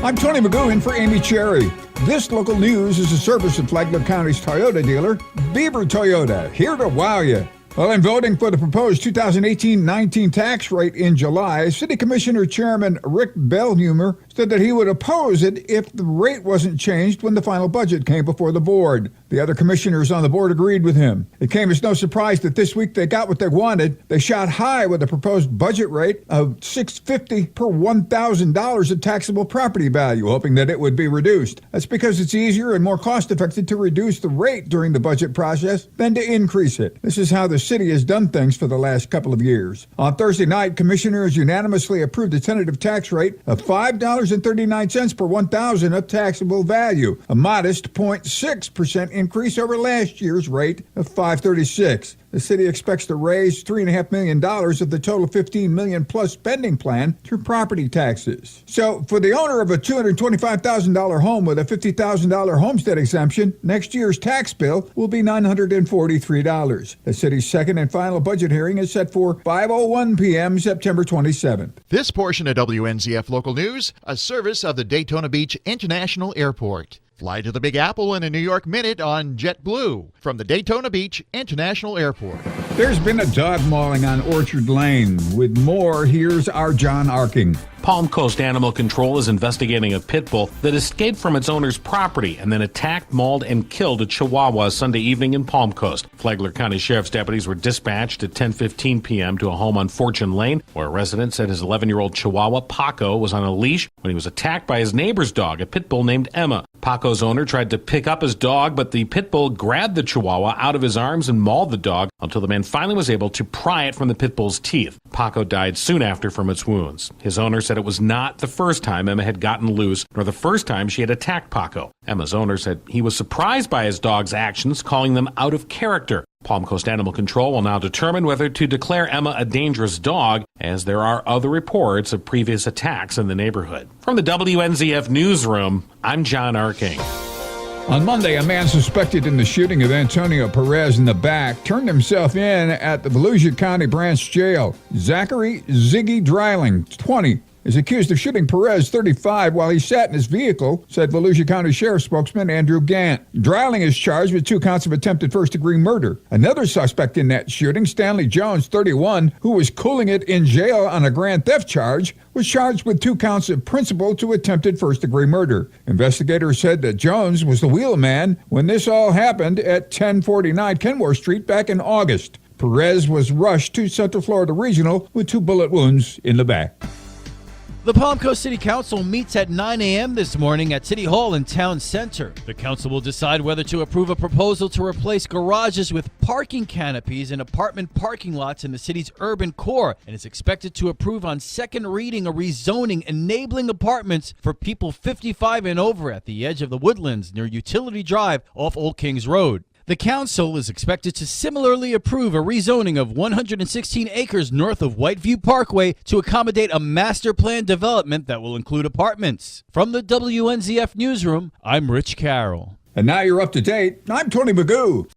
I'm Tony Magoo in for Amy Cherry. This local news is a service of Flagler County's Toyota dealer, Beaver Toyota, here to wow you. Well, in voting for the proposed 2018-19 tax rate in July, City Commissioner Chairman Rick Bellhumer said that he would oppose it if the rate wasn't changed when the final budget came before the board. The other commissioners on the board agreed with him. It came as no surprise that this week they got what they wanted. They shot high with a proposed budget rate of $650 per $1,000 of taxable property value, hoping that it would be reduced. That's because it's easier and more cost-effective to reduce the rate during the budget process than to increase it. This is how the city has done things for the last couple of years. On Thursday night, commissioners unanimously approved a tentative tax rate of $5.39 per $1,000 of taxable value, a modest 0.6% increase over last year's rate of $5.36. The city expects to raise $3.5 million of the total $15 million plus spending plan through property taxes. So for the owner of a $225,000 home with a $50,000 homestead exemption, next year's tax bill will be $943. The city's second and final budget hearing is set for 5:01 p.m. September 27th. This portion of WNZF Local News, a service of the Daytona Beach International Airport. Fly to the Big Apple in a New York minute on JetBlue from the Daytona Beach International Airport. There's been a dog mauling on Orchard Lane. With more, here's our John Arking. Palm Coast Animal Control is investigating a pit bull that escaped from its owner's property and then attacked, mauled, and killed a Chihuahua Sunday evening in Palm Coast. Flagler County Sheriff's deputies were dispatched at 10:15 p.m. to a home on Fortune Lane, where a resident said his 11-year-old Chihuahua, Paco, was on a leash when he was attacked by his neighbor's dog, a pit bull named Emma. Paco's owner tried to pick up his dog, but the pit bull grabbed the Chihuahua out of his arms and mauled the dog until the man finally was able to pry it from the pit bull's teeth. Paco died soon after from its wounds. His owner said it was not the first time Emma had gotten loose, nor the first time she had attacked Paco. Emma's owner said he was surprised by his dog's actions, calling them out of character. Palm Coast Animal Control will now determine whether to declare Emma a dangerous dog, as there are other reports of previous attacks in the neighborhood. From the WNZF Newsroom, I'm John Arking. On Monday, a man suspected in the shooting of Antonio Perez in the back turned himself in at the Volusia County Branch Jail. Zachary Ziggy Dreiling, 20, is accused of shooting Perez, 35, while he sat in his vehicle, said Volusia County Sheriff spokesman Andrew Gant. Dreiling is charged with 2 counts of attempted first-degree murder. Another suspect in that shooting, Stanley Jones, 31, who was cooling it in jail on a grand theft charge, was charged with 2 counts of principal to attempted first-degree murder. Investigators said that Jones was the wheelman when this all happened at 1049 Kenmore Street back in August. Perez was rushed to Central Florida Regional with 2 bullet wounds in the back. The Palm Coast City Council meets at 9 a.m. this morning at City Hall in Town Center. The council will decide whether to approve a proposal to replace garages with parking canopies in apartment parking lots in the city's urban core, and is expected to approve on second reading a rezoning enabling apartments for people 55 and over at the edge of the Woodlands near Utility Drive off Old Kings Road. The council is expected to similarly approve a rezoning of 116 acres north of Whiteview Parkway to accommodate a master plan development that will include apartments. From the WNZF Newsroom, I'm Rich Carroll. And now you're up to date. I'm Tony Magoo.